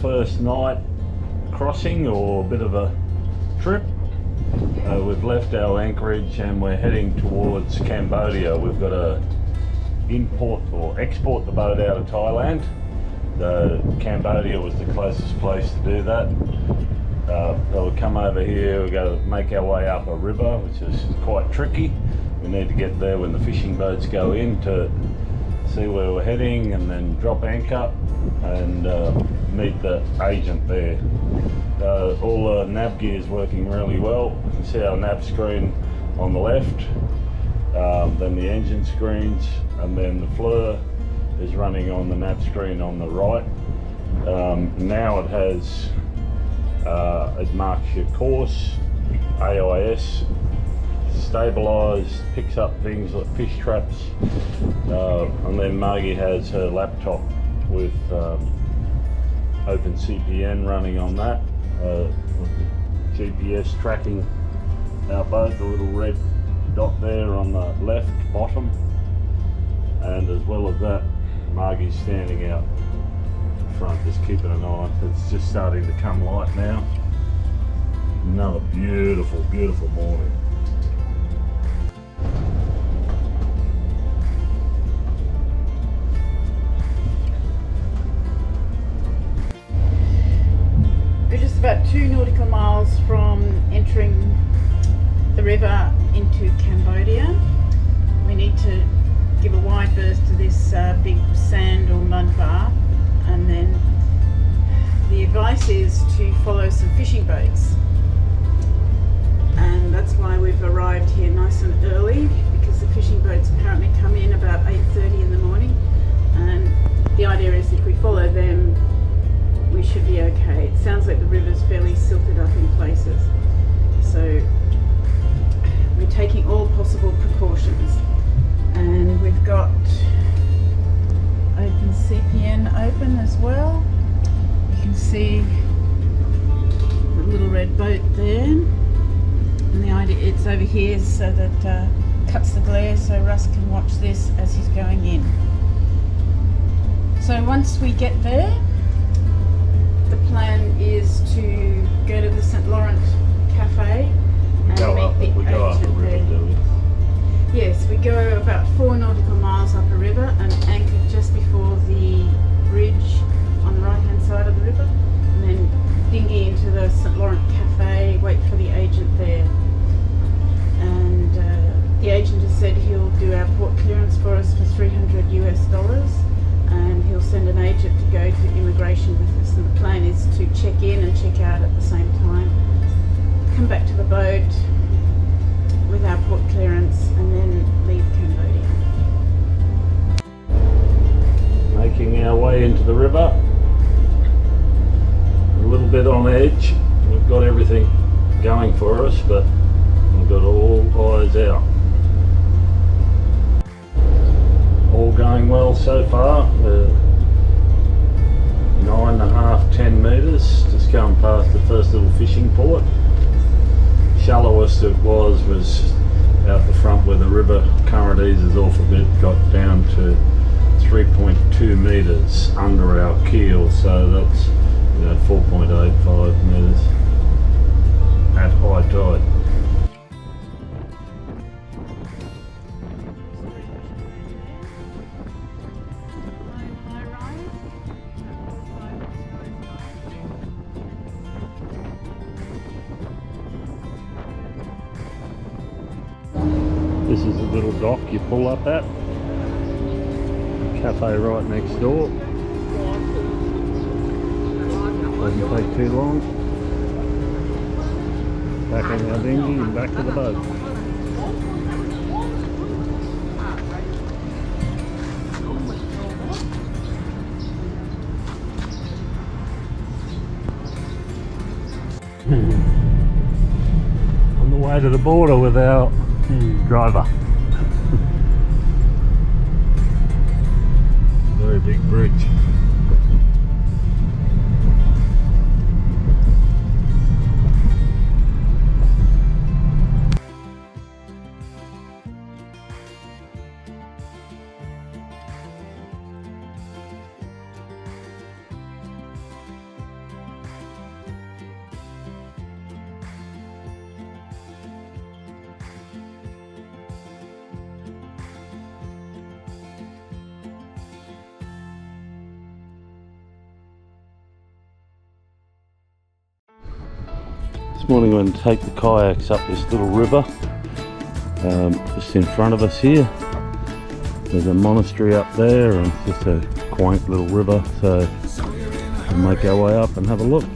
first night crossing, or a bit of a trip. We've left our anchorage and we're heading towards Cambodia. We've got to import or export the boat out of Thailand. Cambodia was the closest place to do that. We'll come over here, we've got to make our way up a river, which is quite tricky. We need to get there when the fishing boats go in to see where we're heading, and then drop anchor and meet the agent there. All the nav gear is working really well. You can see our nav screen on the left, then the engine screens, and then the FLIR is running on the nav screen on the right. Now it has, it marks your course, AIS, stabilised, picks up things like fish traps, and then Margie has her laptop with Open CPN running on that, GPS tracking our boat, the little red dot there on the left bottom, and as well as that, Margie's standing out front just keeping an eye. It's just starting to come light now. Another beautiful, beautiful morning. We're just about 2 nautical miles from entering the river into Cambodia. We need to give a wide berth to this big sand or mud bar, and then the advice is to follow some fishing boats, and that's why we've arrived here nice and early, because the fishing boats apparently come in about 8:30 in the morning, and the idea is if we follow them we should be okay. It sounds like the river's fairly silted up in places, so we're taking all possible precautions. And we've got Open CPN open as well. You can see the little red boat there, and the idea, it's over here so that cuts the glare so Russ can watch this as he's going in. So once we get there, the plan is to go to the St. Laurent Cafe and meet the agent there. Yes, we go about 4 nautical miles up a river and anchor just before the bridge on the right hand side of the river, and then dinghy into the St. Laurent Cafe, wait for the agent there. And the agent has said he'll do our port clearance for us for $300 US, and he'll send an agent to go to immigration with us, and the plan is to check in and check out at the same time, come back to the boat with our port clearance, and then leave Cambodia. Making our way into the river, a little bit on edge. We've got everything going for us, but we've got all eyes out. All going well so far. 9.5, 10 metres, just going past the first little fishing port. Shallowest it was out the front where the river current eases off a bit, got down to 3.2 metres under our keel, so that's 4.85 metres at high tide. This is the little dock you pull up at. Cafe right next door. Doesn't take too long. Back on our dinghy and back to the boat. On the way to the border with our driver. Very big bridge. This morning we're going to take the kayaks up this little river just in front of us here. There's a monastery up there and it's just a quaint little river, so we'll make our way up and have a look.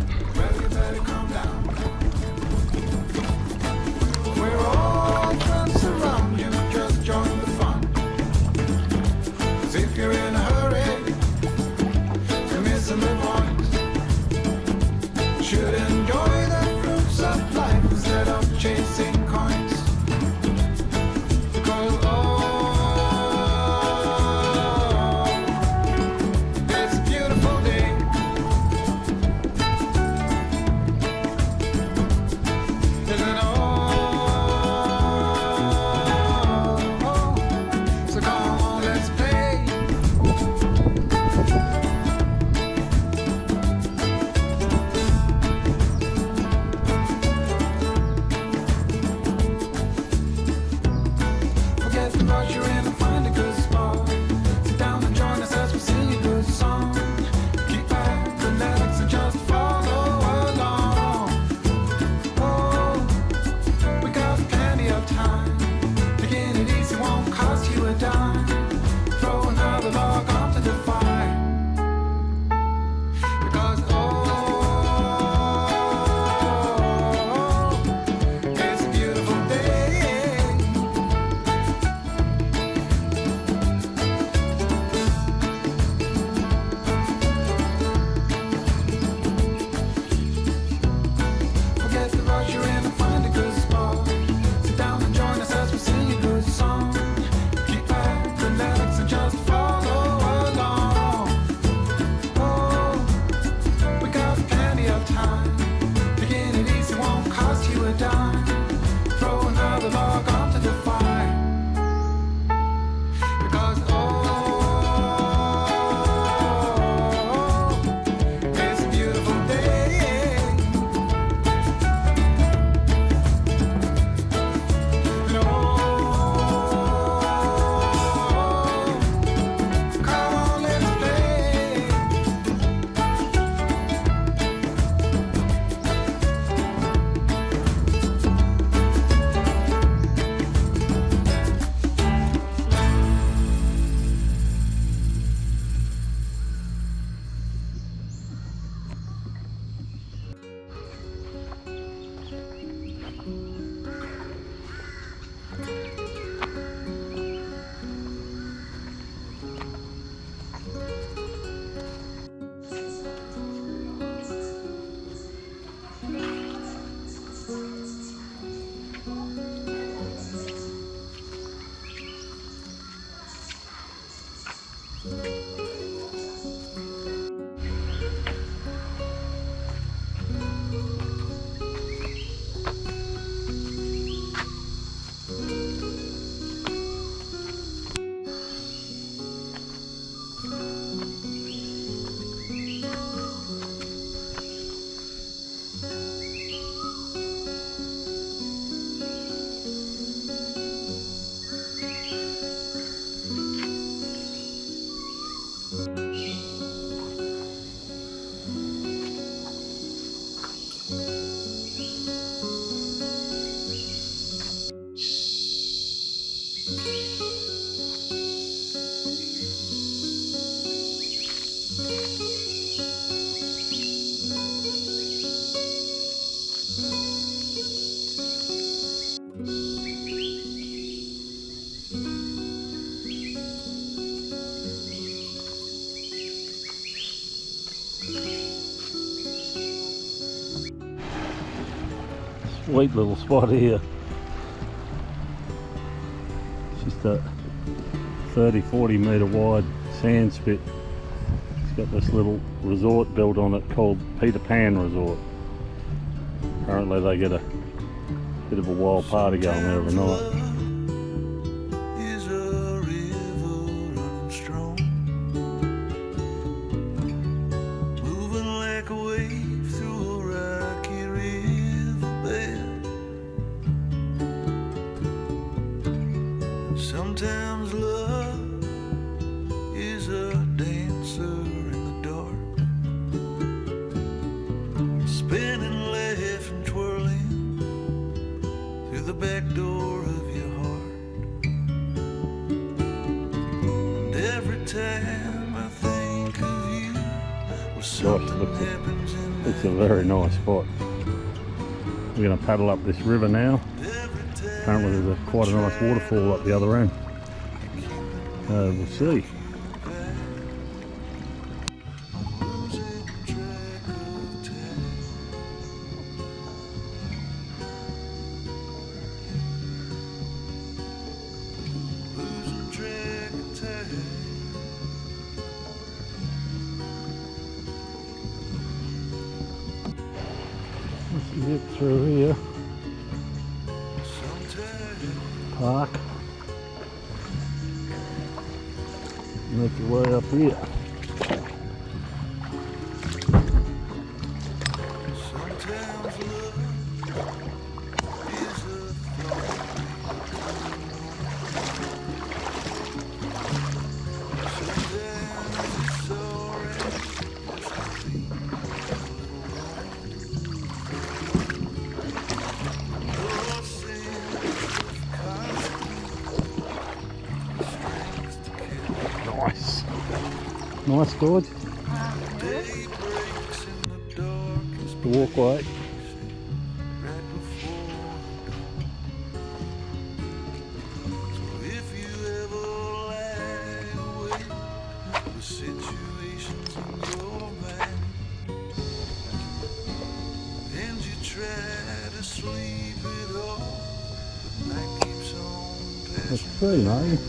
Sweet little spot here. It's just a 30-40 metre wide sand spit. It's got this little resort built on it called Peter Pan Resort. Apparently they get a bit of a wild party going there every night. Sometimes love is a dancer in the dark, spinning, laughing, twirling Gosh, it's a very nice spot. We're going to paddle up this river now. Apparently there's quite a nice waterfall up the other end. We'll see. This is it through here. Park. Make your way up here. Nice. Nice, George. Just the walkway. That's pretty nice.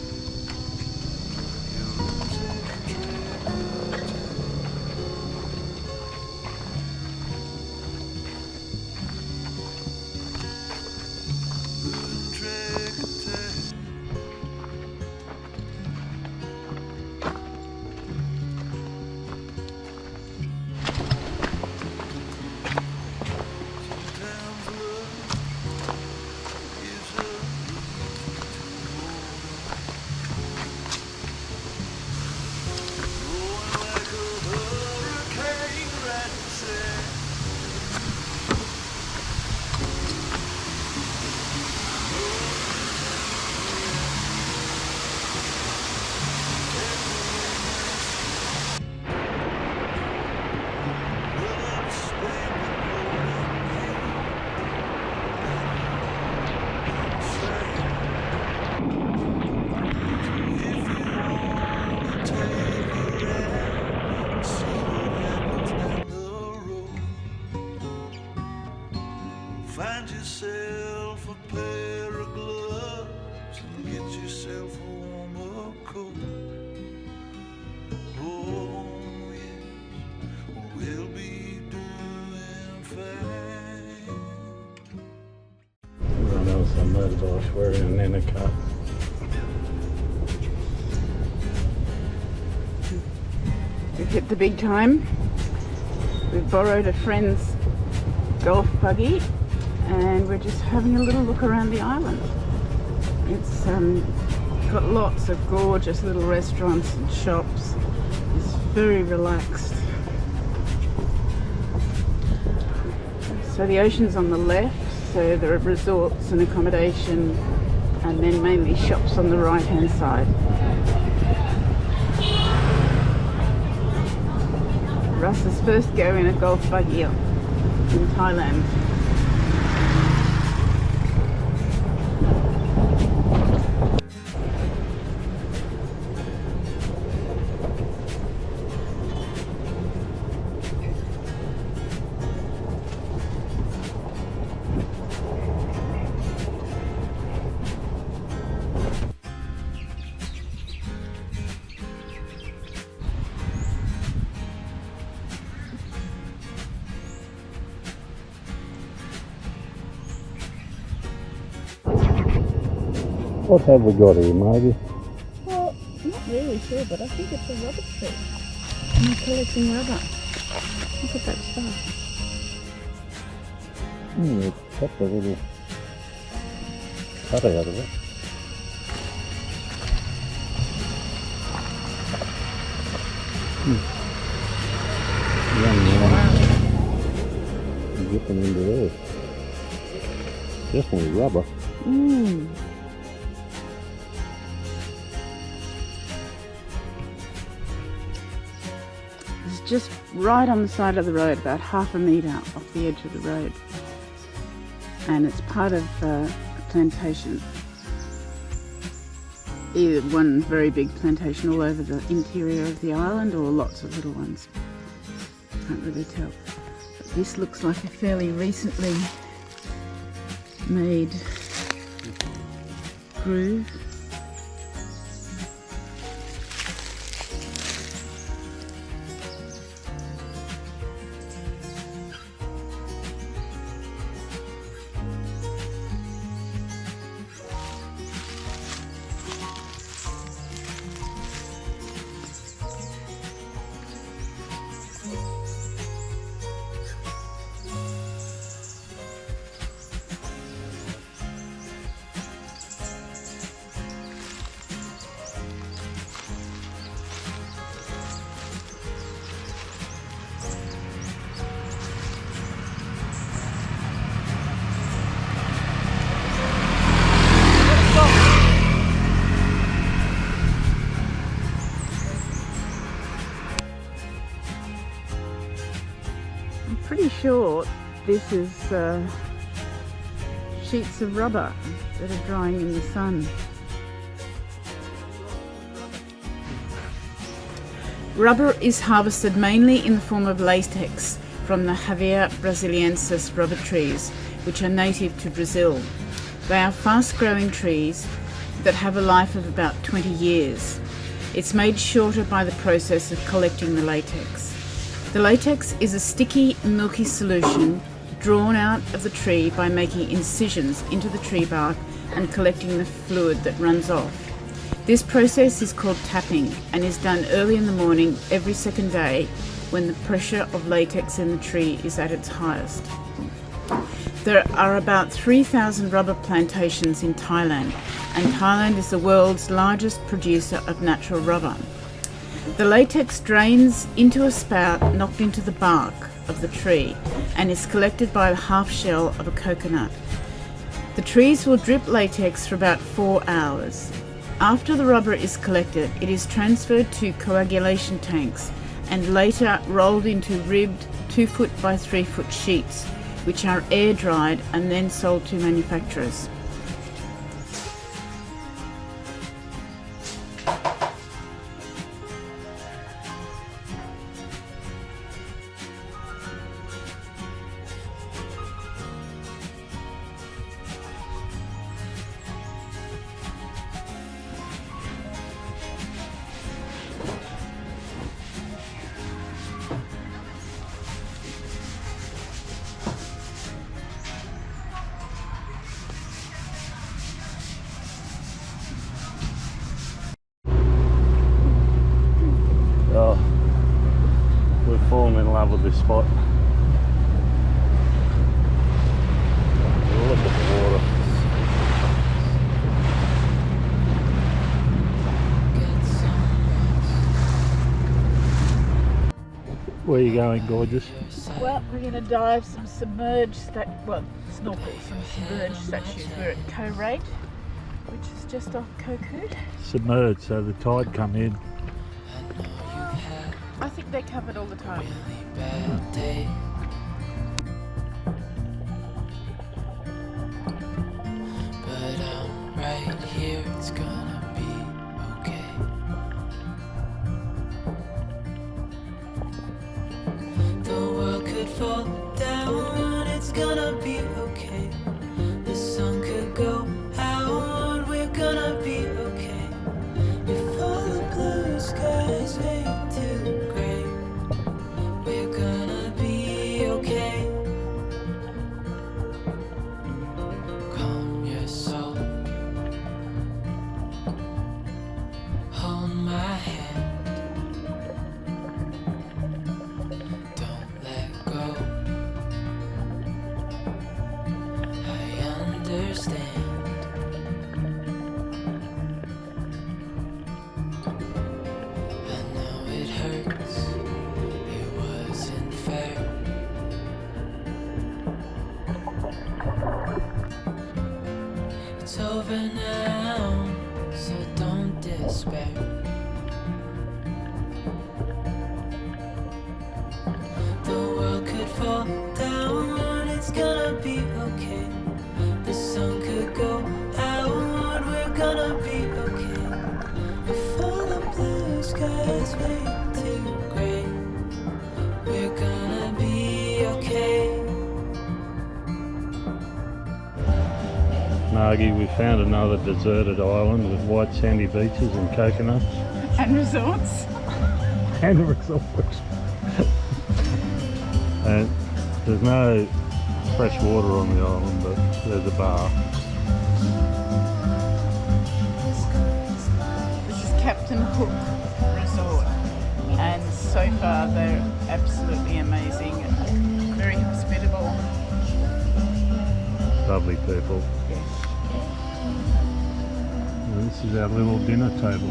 Find yourself a pair of gloves and get yourself a warmer coat. Oh yes, we'll be doing fine. Everyone else on motorbike wearing an inner cut. We've hit the big time. We've borrowed a friend's golf buggy and we're just having a little look around the island. It's got lots of gorgeous little restaurants and shops. It's very relaxed. So the ocean's on the left, so there are resorts and accommodation, and then mainly shops on the right hand side. Russ's first go in a golf buggy in Thailand. What have we got here, Margie? Well, I'm not really sure, but I think it's a rubber tree. I'm collecting rubber. Look at that stuff. It's got a little cut out of it. Zipping into there. Definitely rubber. just right on the side of the road, about half a metre off the edge of the road. And it's part of a plantation. Either one very big plantation all over the interior of the island, or lots of little ones. Can't really tell. But this looks like a fairly recently made groove. Pretty sure this is sheets of rubber that are drying in the sun. Rubber is harvested mainly in the form of latex from the Javier brasiliensis rubber trees, which are native to Brazil. They are fast-growing trees that have a life of about 20 years. It's made shorter by the process of collecting the latex. The latex is a sticky, milky solution drawn out of the tree by making incisions into the tree bark and collecting the fluid that runs off. This process is called tapping and is done early in the morning every second day when the pressure of latex in the tree is at its highest. There are about 3,000 rubber plantations in Thailand, and Thailand is the world's largest producer of natural rubber. The latex drains into a spout knocked into the bark of the tree and is collected by the half shell of a coconut. The trees will drip latex for about 4 hours. After the rubber is collected, it is transferred to coagulation tanks and later rolled into ribbed 2-foot by 3-foot sheets, which are air dried and then sold to manufacturers. We've fallen in love with this spot. Look at the water. Where are you going, gorgeous? Well, we're going to dive some submerged, snorkel some submerged statues. We're at Koh Rate, which is just off Koh Kood. Submerged, so the tide come in. I think they're covered all the time. But I'm right here, it's gonna be okay. The world could fall down, it's gonna be okay. The sun could go out, we're gonna be okay. If all the blue skies fade to gray, we're gonna be okay. Calm your soul, hold my hand, don't let go. I understand. I know it hurts, it wasn't fair. It's over now, so don't despair. Margie, we found another deserted island with white sandy beaches and coconuts. And resorts. And resorts. And there's no fresh water on the island, but there's a bar. This is Captain Hook Resort, and so far they're absolutely amazing. Very hospitable. Lovely people. And this is our little dinner table.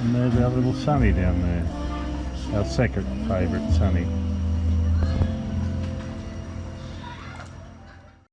And there's our little Sunny down there. Our second favourite Sunny.